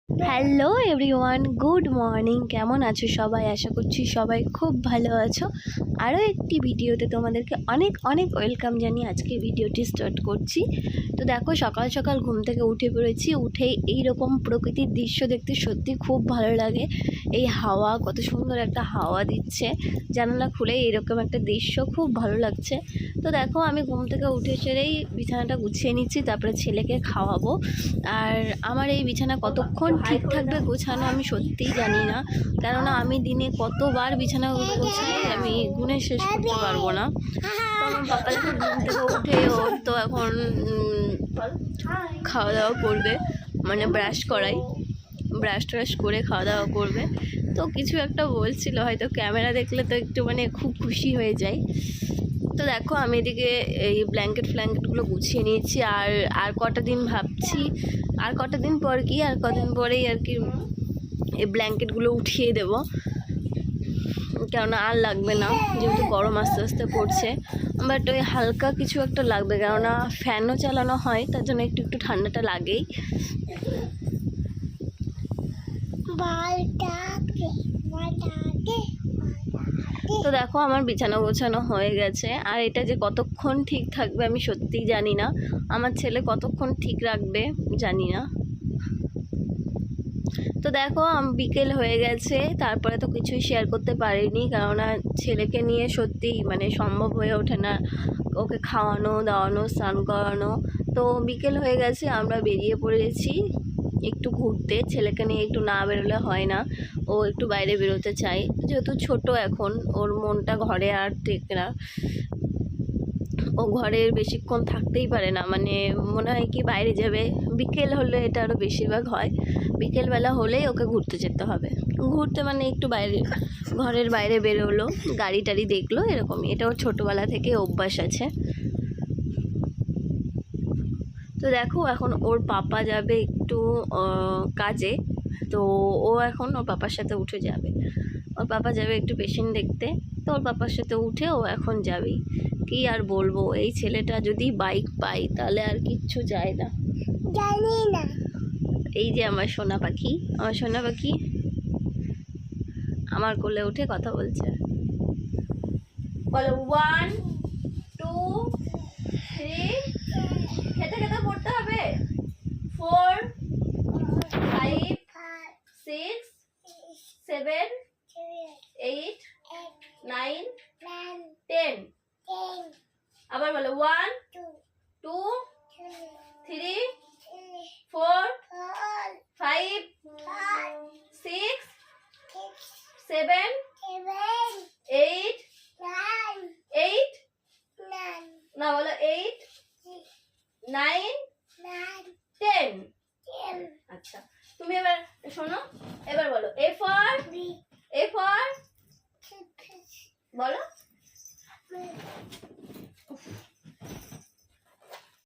Hello everyone, good morning. কেমন আছো সবাই? আশা করছি সবাই খুব ভালো আছো। আরও একটি ভিডিওতে তোমাদেরকে অনেক অনেক ওয়েলকাম জানিয়ে আজকে ভিডিওটি স্টার্ট করছি। তো দেখো, সকাল সকাল ঘুম থেকে উঠে পড়েছি। উঠেই এইরকম প্রকৃতির দৃশ্য দেখতে সত্যি খুব ভালো লাগে। এই হাওয়া, কত সুন্দর একটা হাওয়া দিচ্ছে, জানালা খুলেই এরকম একটা দৃশ্য খুব ভালো লাগছে। তো দেখো, আমি ঘুম থেকে উঠে সেরেই বিছানাটা গুছিয়ে নিচ্ছি, তারপরে ছেলেকে খাওয়াবো। আর আমার এই বিছানা কতক্ষণ ঠিক থাকবে গোছানো আমি সত্যিই জানি না, কেননা আমি দিনে কতবার বিছানা গোছাই আমি গুনে শেষ করতে পারবো না। তো আমার পাপা যখন ঘুম থেকে উঠে ওর তো এখন খাওয়া দাওয়া করবে, মানে ব্রাশ করাই, ব্রাশ ট্রাশ করে খাওয়া দাওয়া করবে। তো কিছু একটা বলছিল, হয়তো ক্যামেরা দেখলে তো একটু মানে খুব খুশি হয়ে যায়। তো দেখো, আমি এদিকে এই ব্ল্যাঙ্কেটগুলো গুছিয়ে নিয়েছি। আর কটা দিন ভাবছি, আর কটা দিন পর কি, আর কদিন পরেই আর কি এই ব্ল্যাঙ্কেটগুলো উঠিয়ে দেব, কেননা আর লাগবে না, যেহেতু গরম আস্তে আস্তে পড়ছে। বাট ওই হালকা কিছু একটা লাগবে, কেননা ফ্যানও চালানো হয়, তার জন্য একটু একটু ঠান্ডাটা লাগেই। তো দেখো, আমার বিছানা গোছানো হয়ে গেছে। আর এটা যে কতক্ষণ ঠিক থাকবে আমি সত্যিই জানি না, আমার ছেলে কতক্ষণ ঠিক রাখবে জানি না। তো দেখো, বিকেল হয়ে গেছে, তারপরে তো কিছুই শেয়ার করতে পারিনি, কেননা ছেলেকে নিয়ে সত্যিই মানে সম্ভব হয়ে ওঠে না, ওকে খাওয়ানো দাওয়ানো স্নান করানো। তো বিকেল হয়ে গেছে, আমরা বেরিয়ে পড়েছি একটু ঘুরতে। ছেলেকে নিয়ে একটু না বেরোলে হয় না, ও একটু বাইরে বেরোতে চাই, যেহেতু ছোট এখন, ওর মনটা ঘরে আর টেকে না, ও ঘরের বেশিক্ষণ থাকতেই পারে না, মানে মনে হয় কি বাইরে যাবে। বিকেল হলে এটা আরও বেশিরভাগ হয়, বিকেলবেলা হলেই ওকে ঘুরতে যেতে হবে। ঘুরতে মানে একটু বাইরে, ঘরের বাইরে বেরোলো, গাড়ি টাড়ি দেখলো, এরকমই। এটা ওর ছোটোবেলা থেকে অভ্যাস আছে। তো দেখো, এখন ওর পাপা যাবে একটু কাজে, তো ও এখন ওর পাপার সাথে উঠে যাবে। ওর পাপা যাবে একটু পেশেন্ট দেখতে, তো ওর পাপার সাথে উঠে ও এখন যাবেই। কি আর বলবো, এই ছেলেটা যদি বাইক পাই তাহলে আর কিচ্ছু যায় না, জানি না। এই যে আমার সোনা পাখি, আমার সোনা পাখি আমার কোলে উঠে কথা বলছে। বলো 1 2 3, খেতে খেতে পড়তে হবে। 4 5 6 7 8 9 10। আবার বলো 1 2 3 4 5 6 7 8 8 না, বলো 8 9 10। আচ্ছা, তুমি এবার শোনো, এবার বলো A for বলো